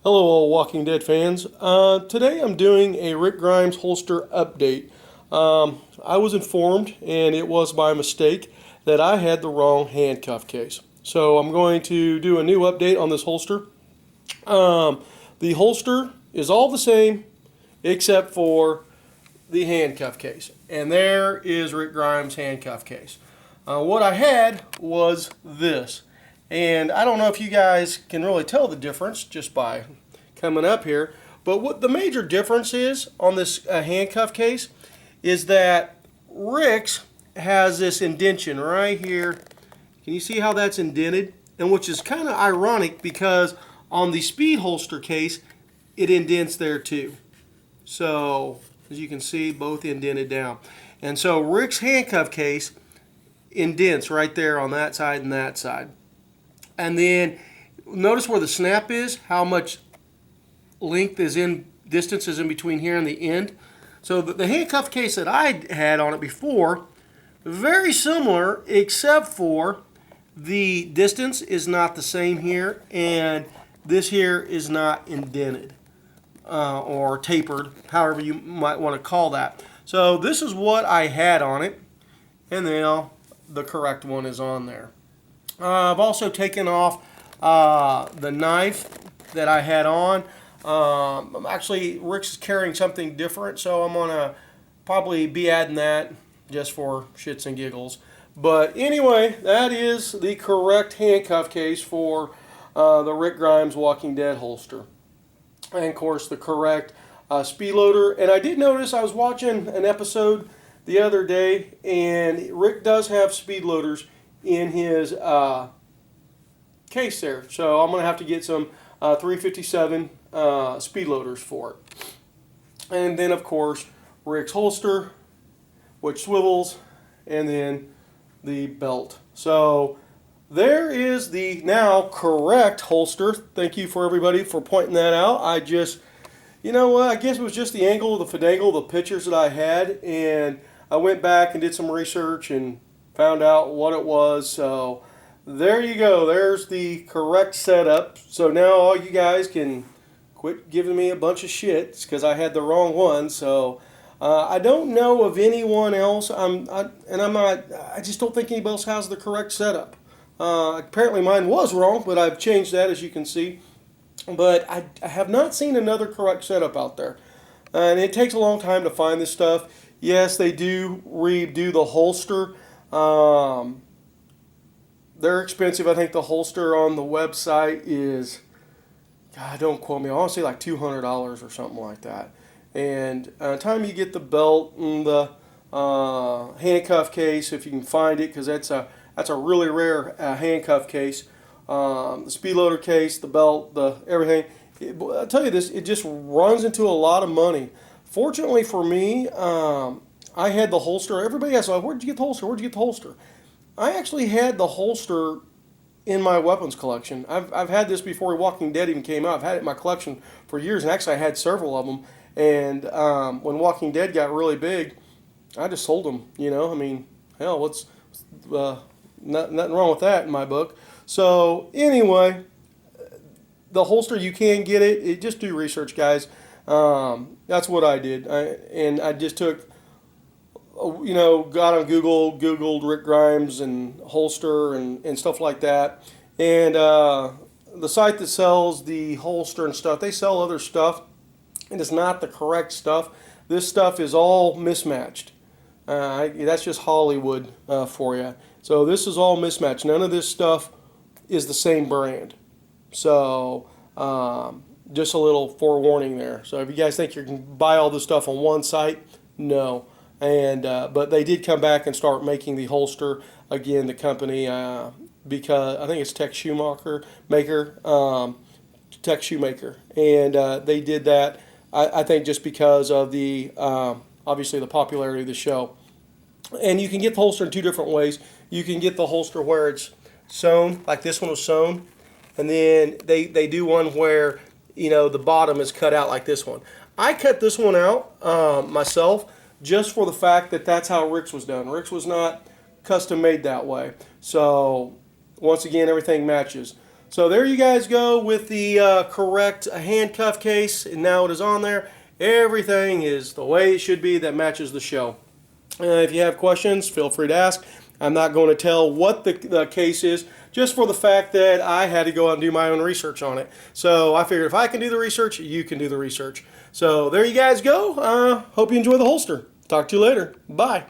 Hello, all Walking Dead fans. Today I'm doing a Rick Grimes holster update. I was informed, and it was by mistake, that I had the wrong handcuff case. So I'm going to do a new update on this holster. The holster is all the same except for the handcuff case. And there is Rick Grimes' handcuff case. What I had was this. And I don't know if you guys can really tell the difference just by coming up here. But what the major difference is on this handcuff case is that Rick's has this indentation right here. Can you see how that's indented? And which is kind of ironic because on the Speed holster case, it indents there too. So as you can see, both indented down. And so Rick's handcuff case indents right there on that side and that side. And then notice where the snap is, how much length is in, distance is in between here and the end. So the handcuff case that I had on it before, very similar, except for the distance is not the same here, and this here is not indented or tapered, however you might want to call that. So this is what I had on it, and now the correct one is on there. I've also taken off the knife that I had on. Actually, Rick's carrying something different, so I'm going to probably be adding that just for shits and giggles. But anyway, that is the correct handcuff case for the Rick Grimes Walking Dead holster. And of course, the correct speed loader. And I did notice, I was watching an episode the other day, and Rick does have speed loaders in his case there. So I'm going to have to get some 357 speed loaders for it. And then of course Rick's holster, which swivels, and then the belt. So there is the now correct holster. Thank you for everybody for pointing that out. I just, you know what, I guess it was just the angle of the finagle, the pictures that I had, and I went back and did some research and found out what it was. So there you go. There's the correct setup. So now all you guys can quit giving me a bunch of shit because I had the wrong one. So I don't know of anyone else. I just don't think anybody else has the correct setup. Apparently mine was wrong, but I've changed that, as you can see. But I have not seen another correct setup out there. And it takes a long time to find this stuff. Yes, they do redo the holster. They're expensive. I think the holster on the website is, God, don't quote me, I want to say like $200 or something like that. And by the time you get the belt and the handcuff case, if you can find it, because that's a really rare handcuff case, the speed loader case, the belt, the everything, I'll tell you this, it just runs into a lot of money. Fortunately for me, I had the holster. Everybody asks, like, where'd you get the holster? Where'd you get the holster? I actually had the holster in my weapons collection. I've had this before Walking Dead even came out. I've had it in my collection for years, and actually I had several of them. And when Walking Dead got really big, I just sold them. You know, I mean, hell, what's nothing wrong with that in my book. So anyway, the holster, you can get it. Just do research, guys. That's what I did. I just took, got on Google, Googled Rick Grimes and holster and stuff like that. And the site that sells the holster and stuff, they sell other stuff. And it's not the correct stuff. This stuff is all mismatched. That's just Hollywood for you. So this is all mismatched. None of this stuff is the same brand. So just a little forewarning there. So if you guys think you can buy all this stuff on one site, no. And but they did come back and start making the holster again. The company, because I think it's Tech Shoemaker, Tech Shoemaker, and they did that. I think just because of the obviously the popularity of the show. And you can get the holster in two different ways. You can get the holster where it's sewn, like this one was sewn, and then they do one where the bottom is cut out like this one. I cut this one out myself, just for the fact that that's how Rick's was done. Rick's was not custom made that way. So once again, everything matches. So there you guys go with the correct handcuff case, and now it is on there. Everything is the way it should be that matches the show. If you have questions, feel free to ask. I'm not going to tell what the case is, just for the fact that I had to go out and do my own research on it. So I figured if I can do the research, you can do the research. So there you guys go. Hope you enjoy the holster. Talk to you later. Bye.